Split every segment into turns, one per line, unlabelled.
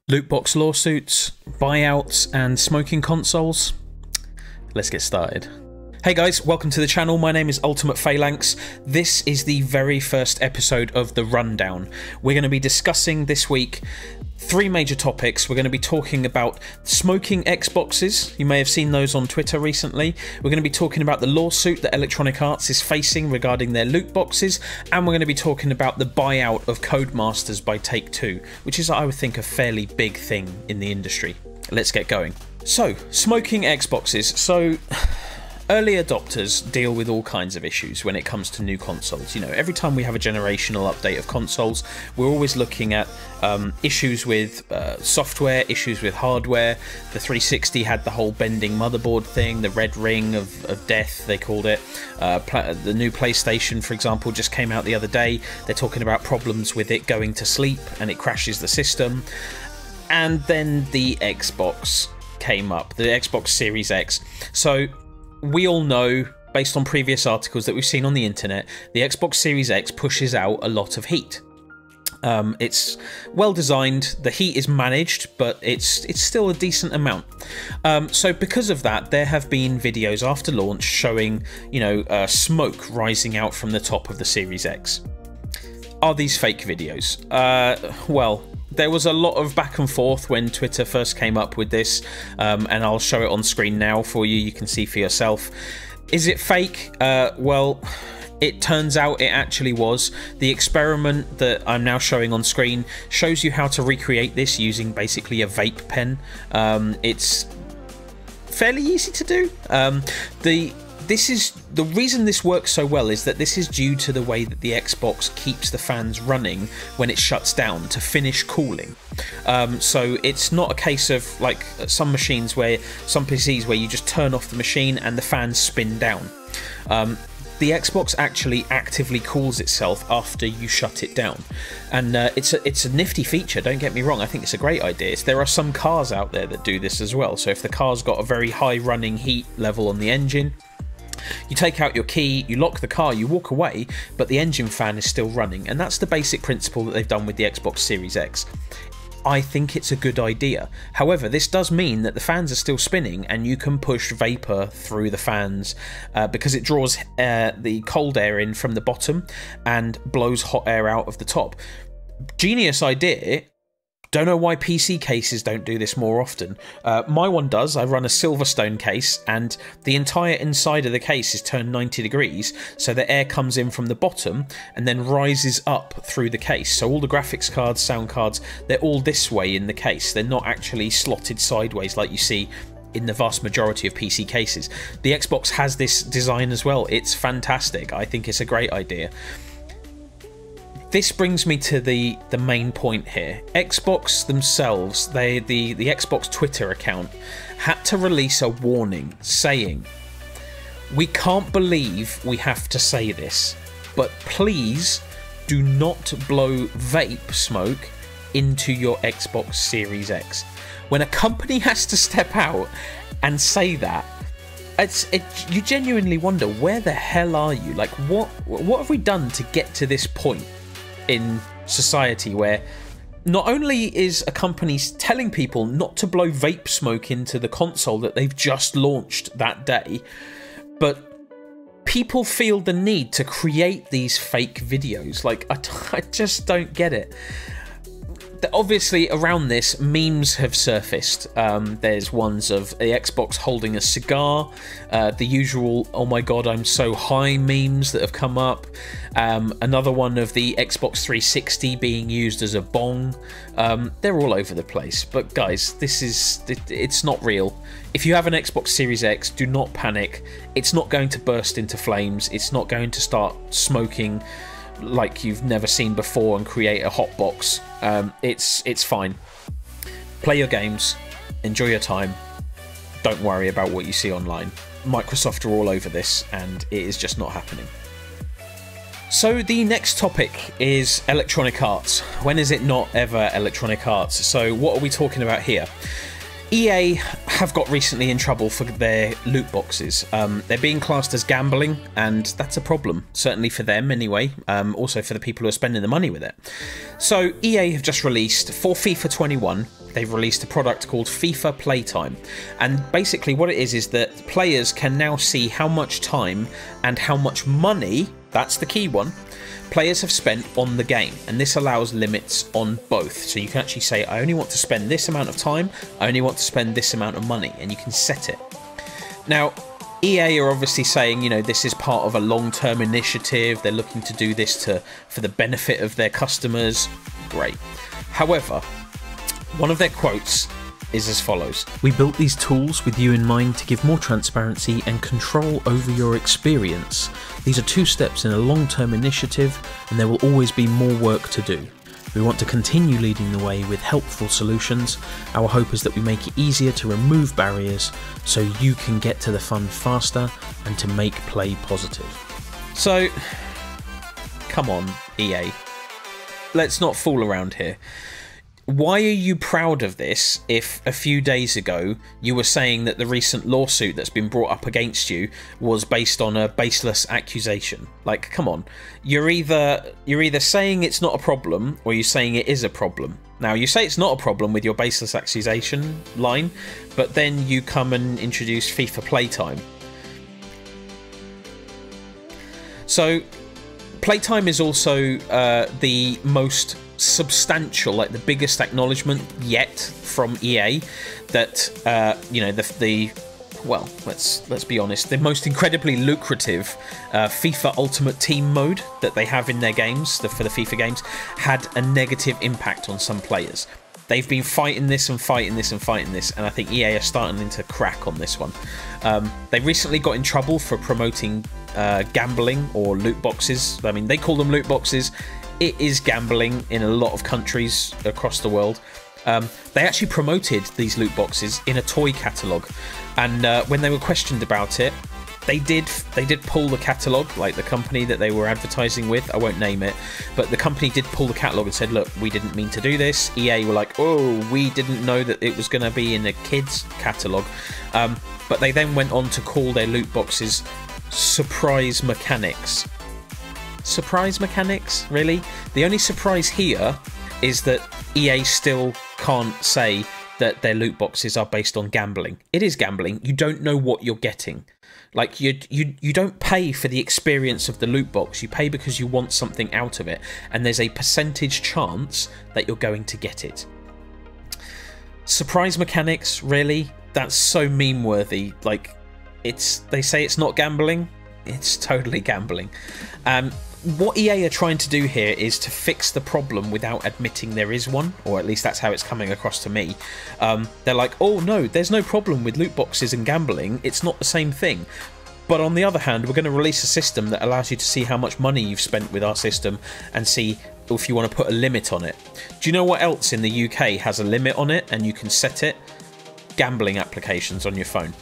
Loot box lawsuits, buyouts, and smoking consoles? Let's get started. Hey guys, welcome to the channel. My name is Ultimate Phalanx. This is the very first episode of The Rundown. We're going to be discussing this week three major topics. We're going to be talking about smoking Xboxes. You may have seen those on Twitter recently. We're going to be talking about the lawsuit that Electronic Arts is facing regarding their loot boxes. And we're going to be talking about the buyout of Codemasters by Take-Two, which is, I would think, a fairly big thing in the industry. Let's get going. So, smoking Xboxes. So, early adopters deal with all kinds of issues when it comes to new consoles. You know, every time we have a generational update of consoles, we're always looking at issues with software, issues with hardware. The 360 had the whole bending motherboard thing, the red ring of death, they called it. The new PlayStation, for example, just came out the other day. They're talking about problems with it going to sleep and it crashes the system. And then the Xbox came up, the Xbox Series X. So we all know, based on previous articles that we've seen on the internet, the Xbox Series X pushes out a lot of heat. It's well designed, the heat is managed, but it's still a decent amount. So because of that, there have been videos after launch showing, you know, smoke rising out from the top of the Series X. Are these fake videos? Well, there was a lot of back and forth when Twitter first came up with this, and I'll show it on screen now for you. You can see for yourself. Is it fake? Well, it turns out it actually was. The experiment that I'm now showing on screen shows you how to recreate this using basically a vape pen. It's fairly easy to do. The reason this works so well is that this is due to the way that the Xbox keeps the fans running when it shuts down to finish cooling. So it's not a case of like some machines where, some PCs where you just turn off the machine and the fans spin down. The Xbox actually actively cools itself after you shut it down, and it's a nifty feature, don't get me wrong. I think it's a great idea. There are some cars out there that do this as well. So if the car's got a very high running heat level on the engine, you take out your key, you lock the car, you walk away, but the engine fan is still running. And that's the basic principle that they've done with the Xbox Series X. I think it's a good idea. However, this does mean that the fans are still spinning and you can push vapor through the fans because it draws the cold air in from the bottom and blows hot air out of the top. Genius idea. Don't know why PC cases don't do this more often. My one does. I run a Silverstone case and the entire inside of the case is turned 90 degrees, so the air comes in from the bottom and then rises up through the case. So all the graphics cards, sound cards, they're all this way in the case. They're not actually slotted sideways like you see in the vast majority of PC cases. The Xbox has this design as well. It's fantastic. I think it's a great idea. This brings me to the main point here. Xbox themselves, the Xbox Twitter account, had to release a warning saying, "We can't believe we have to say this, but please do not blow vape smoke into your Xbox Series X." When a company has to step out and say that, you genuinely wonder, where the hell are you? Like, what have we done to get to this point in society where not only is a company telling people not to blow vape smoke into the console that they've just launched that day, but people feel the need to create these fake videos? Like, I just don't get it. Obviously, around this, memes have surfaced. There's ones of the Xbox holding a cigar, the usual "oh my god, I'm so high" memes that have come up. Another one of the Xbox 360 being used as a bong. They're all over the place. But guys, it's not real. If you have an Xbox Series X, do not panic. It's not going to burst into flames. It's not going to start smoking like you've never seen before and create a hot box. It's fine. Play your games, enjoy your time, don't worry about what you see online. Microsoft are all over this and it is just not happening. So the next topic is Electronic Arts. When is it not ever Electronic Arts? So what are we talking about here? EA have got recently in trouble for their loot boxes. They're being classed as gambling, and that's a problem, certainly for them anyway, also for the people who are spending the money with it. So EA have just released, for FIFA 21, they've released a product called FIFA Playtime. And basically what it is that players can now see how much time and how much money, that's the key one, players have spent on the game. And this allows limits on both. So you can actually say, I only want to spend this amount of time, I only want to spend this amount of money, and you can set it. Now, EA are obviously saying, you know, this is part of a long-term initiative. They're looking to do this for the benefit of their customers. Great. However, one of their quotes is as follows. We built these tools with you in mind to give more transparency and control over your experience. These are 2 steps in a long-term initiative, and there will always be more work to do. We want to continue leading the way with helpful solutions. Our hope is that we make it easier to remove barriers so you can get to the fun faster and to make play positive. So, come on, EA. Let's not fool around here. Why are you proud of this if a few days ago you were saying that the recent lawsuit that's been brought up against you was based on a baseless accusation? Like, come on. You're either saying it's not a problem or you're saying it is a problem. Now, you say it's not a problem with your baseless accusation line, but then you come and introduce FIFA Playtime. So, Playtime is also the most substantial, like the biggest acknowledgement yet from EA that you know, well, let's be honest, the most incredibly lucrative FIFA Ultimate Team mode that they have in their games, for the FIFA games, had a negative impact on some players. They've been fighting this and fighting this and fighting this, and I think EA are starting to crack on this one. They recently got in trouble for promoting gambling or loot boxes. I mean, they call them loot boxes. It is gambling in a lot of countries across the world. They actually promoted these loot boxes in a toy catalogue, and when they were questioned about it, they did pull the catalogue, like the company that they were advertising with. I won't name it, but the company did pull the catalogue and said, look, we didn't mean to do this. EA were like, oh, we didn't know that it was going to be in a kids catalogue. But they then went on to call their loot boxes surprise mechanics. Surprise mechanics? Really? The only surprise here is that EA still can't say that their loot boxes are based on gambling. It is gambling. You don't know what you're getting. Like, you don't pay for the experience of the loot box. You pay because you want something out of it, and there's a percentage chance that you're going to get it. Surprise mechanics? Really? That's so meme-worthy. Like, they say it's not gambling. It's totally gambling. What EA are trying to do here is to fix the problem without admitting there is one, or at least that's how it's coming across to me. They're like, oh no, there's no problem with loot boxes and gambling, it's not the same thing. But on the other hand, we're going to release a system that allows you to see how much money you've spent with our system and see if you want to put a limit on it. Do you know what else in the UK has a limit on it and you can set it? Gambling applications on your phone.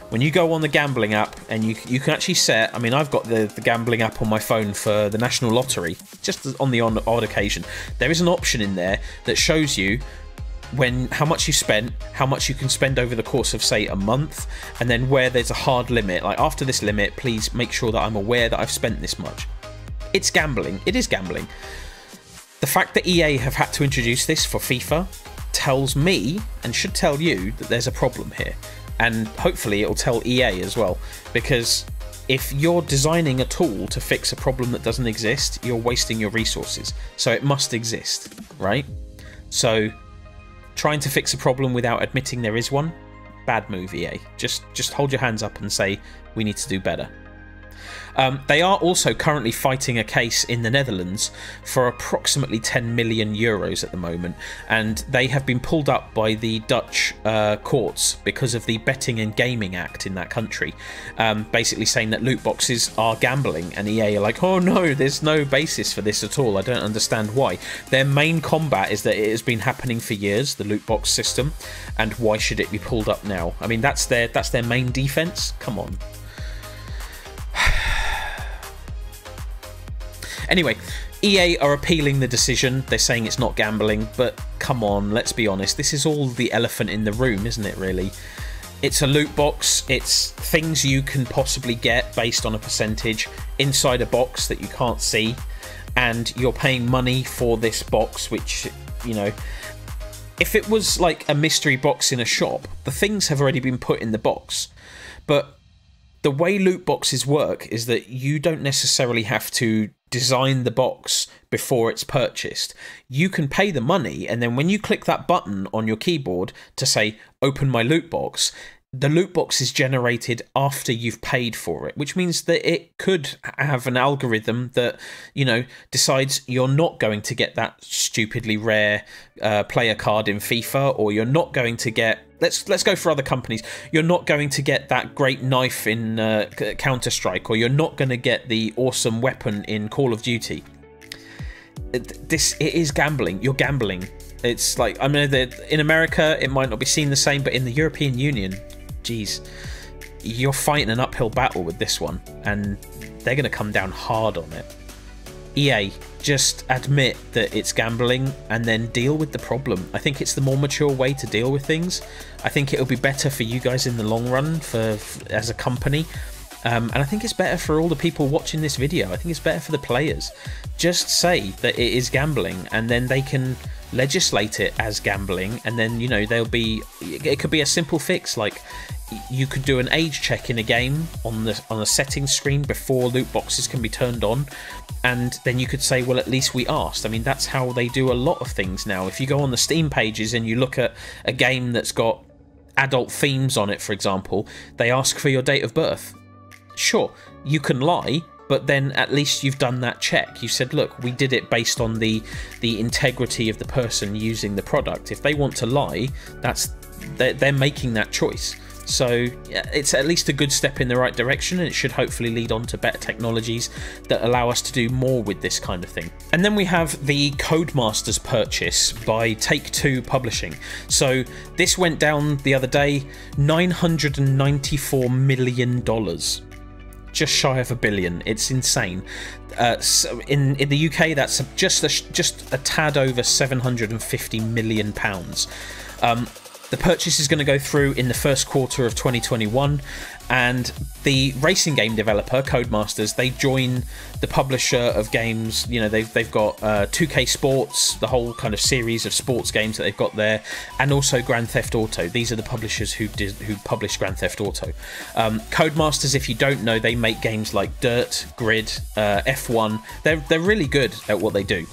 When you go on the gambling app and you can actually set, I mean, I've got the gambling app on my phone for the National Lottery, just on the odd occasion. There is an option in there that shows you how much you spent, how much you can spend over the course of, say, a month, and then where there's a hard limit, like after this limit, please make sure that I'm aware that I've spent this much. It's gambling. It is gambling. The fact that EA have had to introduce this for FIFA tells me, and should tell you, that there's a problem here. And hopefully it'll tell EA as well, because if you're designing a tool to fix a problem that doesn't exist, you're wasting your resources. So it must exist, right? So trying to fix a problem without admitting there is one, bad move, EA. Just hold your hands up and say, we need to do better. They are also currently fighting a case in the Netherlands for approximately 10 million euros at the moment, and they have been pulled up by the Dutch courts because of the Betting and Gaming Act in that country, basically saying that loot boxes are gambling, and EA are like, oh no, there's no basis for this at all, I don't understand why. Their main combat is that it has been happening for years, the loot box system, and why should it be pulled up now? I mean, that's their main defense. Come on. Anyway, EA are appealing the decision. They're saying it's not gambling, but come on, let's be honest. This is all the elephant in the room, isn't it, really? It's a loot box. It's things you can possibly get based on a percentage inside a box that you can't see. And you're paying money for this box, which, you know, if it was like a mystery box in a shop, the things have already been put in the box. But the way loot boxes work is that you don't necessarily have to design the box before it's purchased. You can pay the money, and then when you click that button on your keyboard to say open my loot box, the loot box is generated after you've paid for it, which means that it could have an algorithm that, you know, decides you're not going to get that stupidly rare player card in FIFA, or you're not going to get, let's go for other companies, you're not going to get that great knife in Counter-Strike, or you're not going to get the awesome weapon in Call of Duty. It is gambling. You're gambling. It's like, I mean, in America it might not be seen the same, but in the European Union, geez, you're fighting an uphill battle with this one, and they're going to come down hard on it. EA, just admit that it's gambling and then deal with the problem. I think it's the more mature way to deal with things. I think it'll be better for you guys in the long run as a company. And I think it's better for all the people watching this video. I think it's better for the players. Just say that it is gambling, and then they can legislate it as gambling, and then, you know, it could be a simple fix, like you could do an age check in a game on a settings screen before loot boxes can be turned on, and then you could say, well, at least we asked. I mean, that's how they do a lot of things now. If you go on the Steam pages and you look at a game that's got adult themes on it, for example, they ask for your date of birth. Sure, you can lie, but then at least you've done that check. You said, look, we did it based on the integrity of the person using the product. If they want to lie, they're making that choice. So yeah, it's at least a good step in the right direction, and it should hopefully lead on to better technologies that allow us to do more with this kind of thing. And then we have the Codemasters purchase by Take-Two Publishing. So this went down the other day, $994 million. Just shy of $1 billion. It's insane. So in the UK, that's just a tad over £750 million. The purchase is going to go through in the first quarter of 2021, and the racing game developer Codemasters, they join the publisher of games. You know, they've got 2K Sports, the whole kind of series of sports games that they've got there, and also Grand Theft Auto. These are the publishers who published Grand Theft Auto. Codemasters, if you don't know, they make games like Dirt, Grid, F1. They're really good at what they do.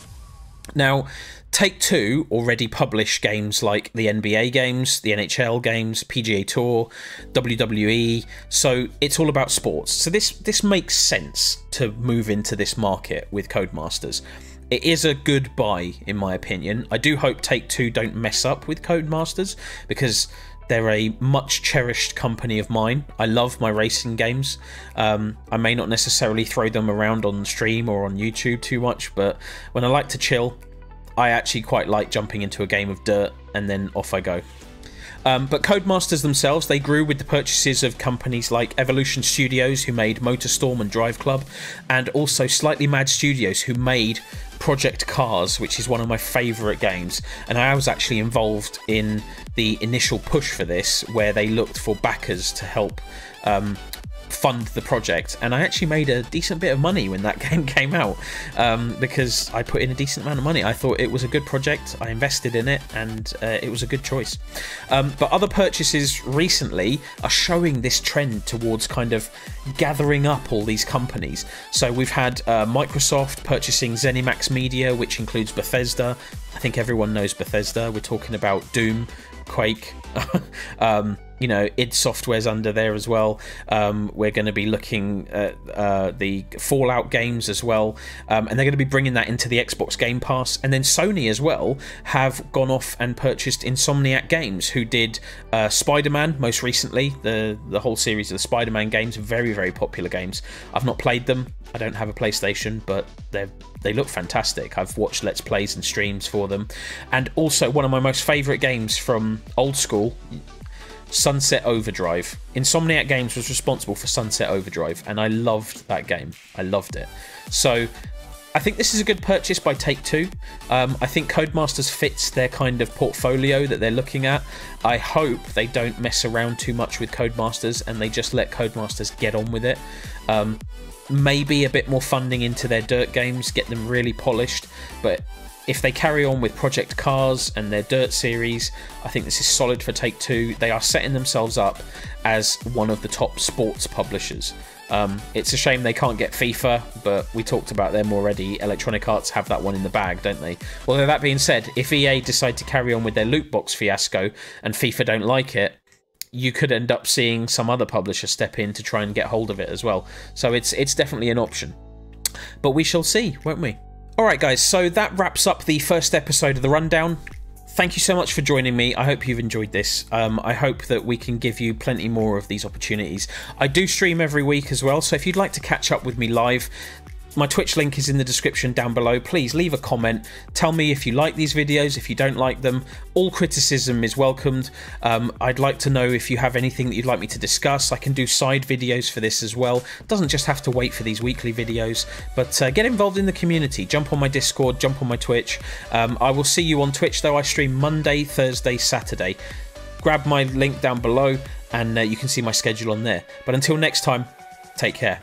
Now, Take-Two already publish games like the NBA games, the NHL games, PGA Tour, WWE, so it's all about sports. So this makes sense to move into this market with Codemasters. It is a good buy, in my opinion. I do hope Take-Two don't mess up with Codemasters, because they're a much cherished company of mine. I love my racing games. I may not necessarily throw them around on stream or on YouTube too much, but when I like to chill, I actually quite like jumping into a game of Dirt and then off I go. But Codemasters themselves, they grew with the purchases of companies like Evolution Studios, who made MotorStorm and Drive Club, and also Slightly Mad Studios, who made Project Cars, which is one of my favourite games. And I was actually involved in the initial push for this, where they looked for backers to help fund the project, and I actually made a decent bit of money when that game came out, because I put in a decent amount of money. I thought it was a good project, I invested in it, and it was a good choice. But other purchases recently are showing this trend towards kind of gathering up all these companies. So we've had Microsoft purchasing ZeniMax Media, which includes Bethesda. I think everyone knows Bethesda. We're talking about Doom, Quake, you know, id Software's under there as well. We're going to be looking at the Fallout games as well, and they're going to be bringing that into the Xbox Game Pass. And then Sony as well have gone off and purchased Insomniac Games, who did Spider-Man most recently, the whole series of the Spider-Man games. Very, very popular games. I've not played them. I don't have a PlayStation, but they look fantastic. I've watched Let's Plays and streams for them. And also one of my most favourite games from old school, Sunset Overdrive. Insomniac Games was responsible for Sunset Overdrive, and I loved that game. I loved it. So I think this is a good purchase by Take-Two. I think Codemasters fits their kind of portfolio that they're looking at. I hope they don't mess around too much with Codemasters, and they just let Codemasters get on with it. Maybe a bit more funding into their Dirt games, get them really polished, but if they carry on with Project Cars and their Dirt series, I think this is solid for Take-Two. They are setting themselves up as one of the top sports publishers. It's a shame they can't get FIFA, but we talked about them already. Electronic Arts have that one in the bag, don't they? Although that being said, if EA decide to carry on with their loot box fiasco and FIFA don't like it, you could end up seeing some other publisher step in to try and get hold of it as well. So it's definitely an option. But we shall see, won't we? Alright guys, so that wraps up the first episode of The Rundown. Thank you so much for joining me. I hope you've enjoyed this. I hope that we can give you plenty more of these opportunities. I do stream every week as well, so if you'd like to catch up with me live, my Twitch link is in the description down below. Please leave a comment. Tell me if you like these videos, if you don't like them. All criticism is welcomed. I'd like to know if you have anything that you'd like me to discuss. I can do side videos for this as well. It doesn't just have to wait for these weekly videos, but get involved in the community. Jump on my Discord, jump on my Twitch. I will see you on Twitch though. I stream Monday, Thursday, Saturday. Grab my link down below and you can see my schedule on there. But until next time, take care.